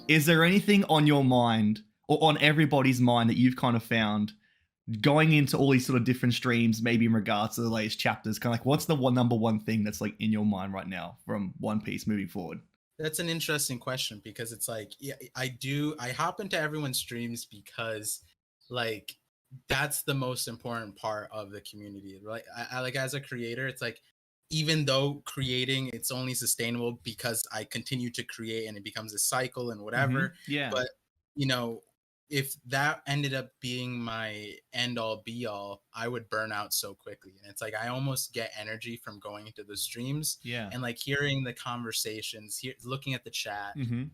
is there anything on your mind or on everybody's mind that you've kind of found going into all these sort of different streams, maybe in regards to the latest chapters? Kind of like, what's the number one thing that's like in your mind right now from One Piece moving forward? That's an interesting question because it's like, yeah, I hop into everyone's streams because like that's the most important part of the community. Right. I like as a creator, it's like even though creating it's only sustainable because I continue to create and it becomes a cycle and whatever. Yeah. But you know, if that ended up being my end all be all, I would burn out so quickly. And it's like I almost get energy from going into the streams Yeah. and like hearing the conversations, looking at the chat. Mhm.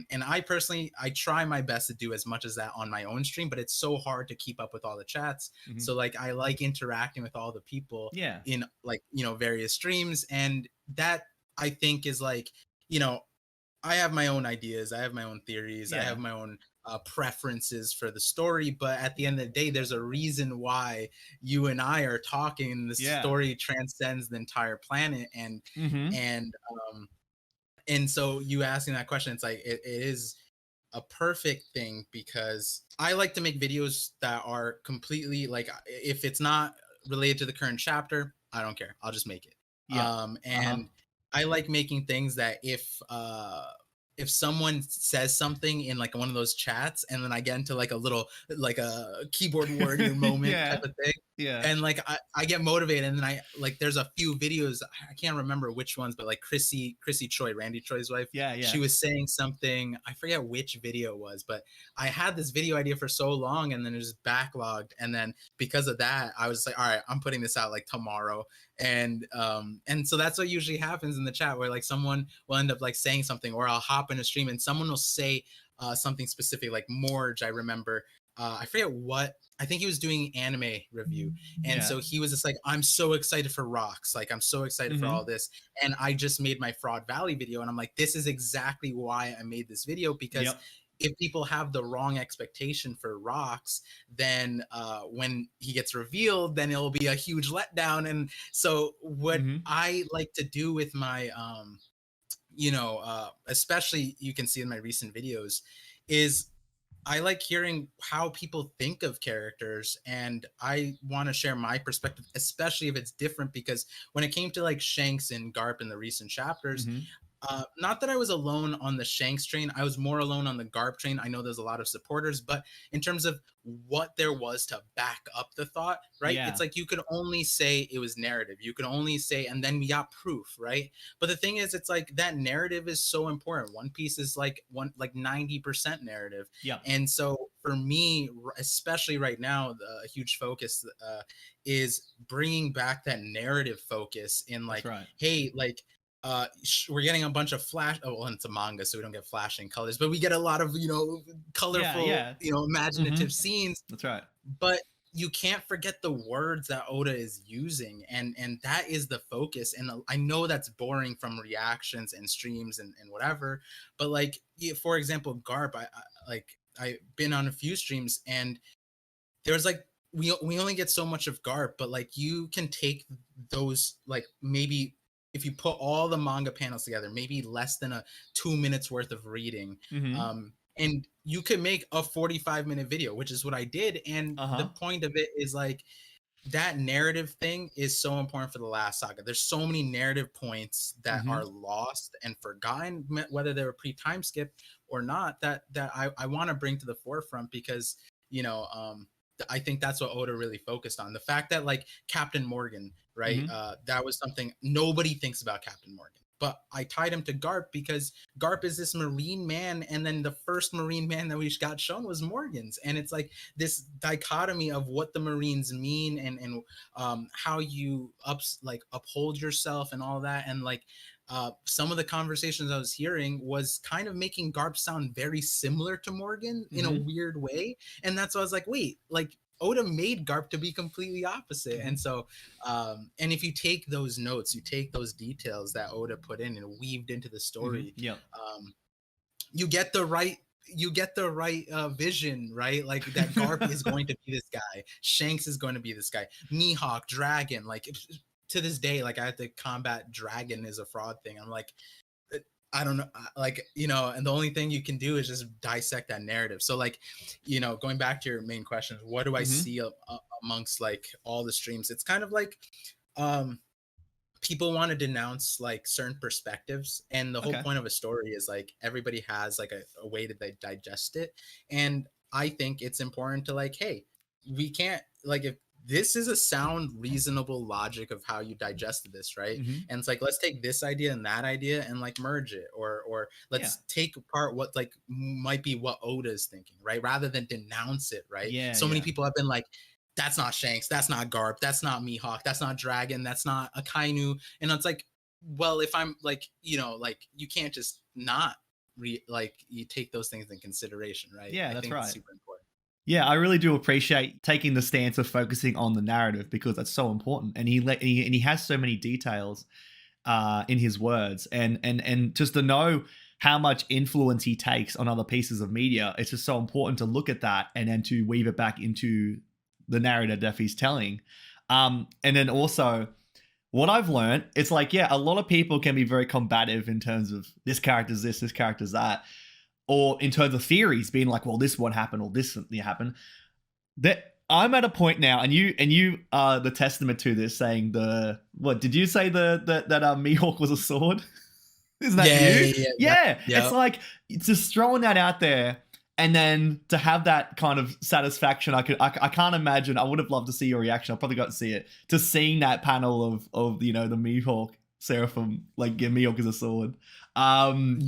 And I personally I try my best to do as much as that on my own stream, but it's so hard to keep up with all the chats. Mhm. So like I like interacting with all the people Yeah. in like various streams, and that I think is like I have my own ideas, I have my own theories, I Yeah. have my own preferences for the story, but at the end of the day, there's a reason why you and I are talking, and the Yeah. story transcends the entire planet, and Mhm. and um, and so you asking that question, it's like it is a perfect thing because I like to make videos that are completely like if it's not related to the current chapter, I don't care. I'll just make it. Yeah. Uh-huh. And I like making things that if someone says something in like one of those chats and then I get into like a little like a keyboard warrior moment type Yeah. of thing, Yeah. and like I get motivated, and then I like there's a few videos I can't remember which ones, but like Chrissy Choi, Randy Choi's wife, Yeah, she yeah. was saying something, I forget which video it was, but I had this video idea for so long and then it was backlogged, and then because of that I was like, all right, I'm putting this out like tomorrow. And so that's what usually happens in the chat, where like someone will end up like saying something, or I'll hop in a stream and someone will say something specific, like Morge, I remember, I forget what, I think he was doing anime review, and Yeah. so he was just like, I'm so excited for rocks, like I'm so excited for all Mhm. this. And I just made my Fraud Valley video, and I'm like, this is exactly why I made this video, because Yep. if people have the wrong expectation for rocks, then when he gets revealed, then it'll be a huge letdown. And so what Mhm. I like to do with my especially you can see in my recent videos, is I like hearing how people think of characters, and I want to share my perspective, especially if it's different. Because when it came to like Shanks and Garp in the recent chapters, Mhm. not that I was alone on the Shanks train, I was more alone on the Garp train. I know there's a lot of supporters, but in terms of what there was to back up the thought, right? It's Yeah. like you could only say it was narrative. You could only say, and then we got proof, right? But the thing is, it's like that narrative is so important. One Piece is like 90% narrative, Yep. and so for me, especially right now, the huge focus is bringing back that narrative focus in That's like, right. hey, like we're getting a bunch of flash, oh well, it's a manga so we don't get flashing colors, but we get a lot of Yeah, colorful, yeah. imaginative Mhm. scenes. That's right. But you can't forget the words that Oda is using, and that is the focus. And I know that's boring from reactions and streams and whatever, but like for example, Garp, I've been on a few streams, and there's like we only get so much of Garp, but like you can take those, like maybe if you put all the manga panels together, maybe less than a 2 minutes worth of reading, Mhm. and you could make a 45-minute video, which is what I did. And the Uh-huh. point of it is like that narrative thing is so important for the last saga. There's so many narrative points that are Mhm. lost and forgotten, whether they were pre-time skip or not, that I want to bring to the forefront, because you know um I think that's what Oda really focused on. The fact that like Captain Morgan, right? Mhm. That was something nobody thinks about Captain Morgan. But I tied him to Garp because Garp is this Marine man, and then the first Marine man that we got shown was Morgan's, and it's like this dichotomy of what the Marines mean, and how you uphold yourself and all that. And like some of the conversations I was hearing was kind of making Garp sound very similar to Morgan in a Mhm. weird way. And that's why I was like, wait, like Oda made Garp to be completely opposite. Mhm. And so and if you take those notes, you take those details that Oda put in and weaved into the Mhm. story, Yep. um, you get the right vision, right? Like that Garp is going to be this guy, Shanks is going to be this guy, Mihawk, Dragon. Like to this day, like I have to combat Dragon as a fraud thing. I'm like, I don't know, like, and the only thing you can do is just dissect that narrative. So like, going back to your main question, what do I Hmm. see amongst like all the streams? It's kind of like, um, people want to denounce like certain perspectives, and the whole Okay. point of a story is like everybody has like a way that they digest it. And I think it's important to like, hey, we can't, like, if this is a sound reasonable logic of how you digested this, right? Hmm. And it's like, let's take this idea and that idea and like merge it, or Yeah. let's take apart what like might be what Oda is thinking, right, rather than denounce it, right? Yeah. So many Yeah. people have been like, that's not Shanks, that's not Garp, that's not Mihawk, that's not Dragon, that's not Akainu. And it's like, well, if I'm like, like you can't just not like you take those things in consideration, right? Yeah. I That's think it's right. super important. Yeah, I really do appreciate taking the stance of focusing on the narrative because that's so important, and he has so many details in his words, and just to know how much influence he takes on other pieces of media, it's just so important to look at that and then to weave it back into the narrative that he's telling. And then also, what I've learned, it's like, yeah, a lot of people can be very combative in terms of this character's this character's that, or in terms of theories, being like, well, this what happened, or this happened. That I'm at a point now, and you are the testament to this, saying the what did you say that Mihawk was a sword? Isn't that Yeah, you? yeah, yeah, yeah. Yeah, it's Yeah. like just throwing that out there, and then to have that kind of satisfaction. I can't imagine. I would have loved to see your reaction. I probably got to see it, to seeing that panel of the Mihawk Seraphim, like, yeah, Mihawk is a sword.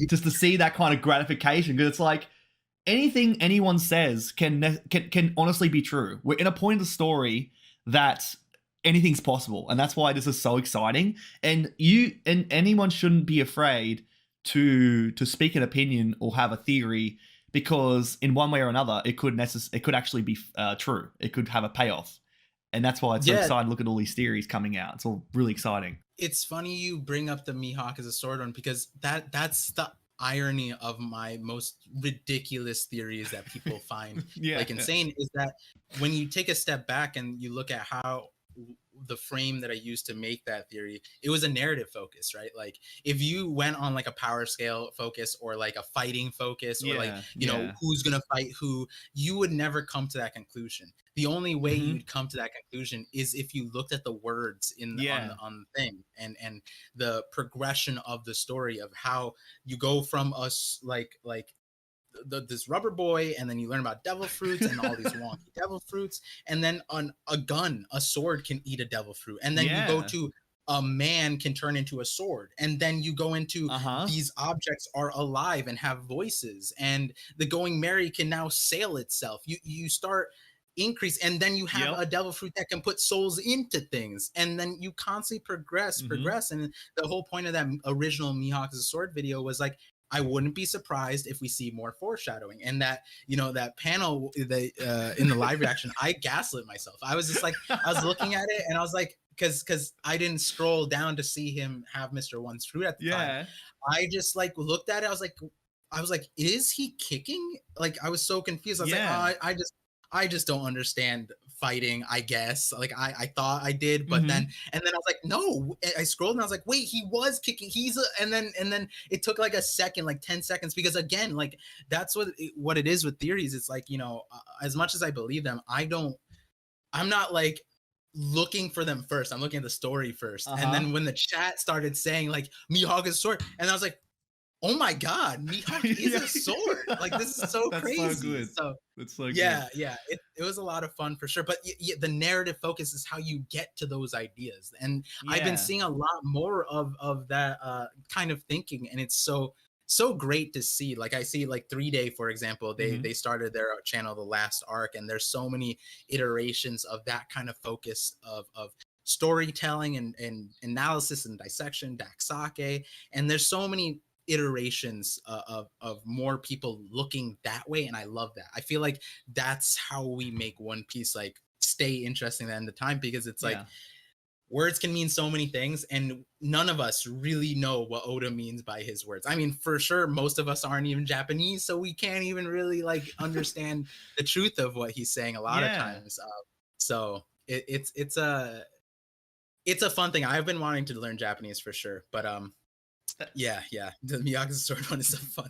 Just to see that kind of gratification, because it's like anything anyone says can honestly be true. We're in a point of the story that anything's possible, and that's why this is so exciting. And anyone shouldn't be afraid to speak an opinion or have a theory, because in one way or another it could actually be true. It could have a payoff, and that's why it's so Yeah, exciting to look at all these theories coming out. It's all really exciting. it's funny you bring up the Mihawk as a sword one, because that's the irony of my most ridiculous theories that people find Yeah. like insane, is that when you take a step back and you look at how the frame that I used to make that theory, it was a narrative focus, right? Like if you went on like a power scale focus, or like a fighting focus, or like, Yeah. Yeah. who's gonna fight who, you would never come to that conclusion. The only way Hmm. you'd come to that conclusion is if you looked at the words in Yeah. on the thing, and the progression of the story of how you go from us like this rubber boy, and then you learn about devil fruits and all these wonky devil fruits, and then on a gun, a sword can eat a devil fruit, and then you go Yeah. to a man can turn into a sword, and then you go into Uh-huh. these objects are alive and have voices, and the going merry can now sail itself. You start increase, and then you have Yep. a devil fruit that can put souls into things, and then you constantly Hmm. progress. And the whole point of that original Mihawk as a sword video was like, I wouldn't be surprised if we see more foreshadowing. And that, that panel, in the live reaction, I gaslit myself. I was just like, I was looking at it and I was like, because I didn't scroll down to see him have Mr. One's fruit at the time. Yeah. I just like looked at it. I was like, is he kicking? Like I was so confused. I was like, Yeah. oh, I just don't understand fighting, I guess. Like I thought I did, but then Hmm. and then I was like, no. I scrolled and I was like, wait, he was kicking. And then it took like a second, like 10 seconds, because again, like that's what it is with theories. It's like, as much as I believe them, I'm not like looking for them first. I'm looking at the story first. And Uh-huh. then when the chat started saying like Mihawk is sword, and I was like, oh my god, Mihawk is Yeah. a sword. Like this is so That's so crazy. good. So That's so good. yeah, it was a lot of fun for sure. But the narrative focus is how you get to those ideas, and I've been Yeah. seeing a lot more of that kind of thinking, and it's so great to see. Like I see like 3 Day, for example, they Hmm. they started their channel The Last Arc, and there's so many iterations of that kind of focus of storytelling and analysis and dissection, Daksake, and there's so many iterations of more people looking that way, and I love that. I feel like that's how we make One Piece like stay interesting at the end of time, because it's like Yeah. words can mean so many things, and none of us really know what Oda means by his words. I mean, for sure, most of us aren't even Japanese, so we can't even really like understand the truth of what he's saying a lot of Yeah. times. So it's a fun thing. I've been wanting to learn Japanese for sure, but Yeah, yeah. The Miyagi's sword one is a fun.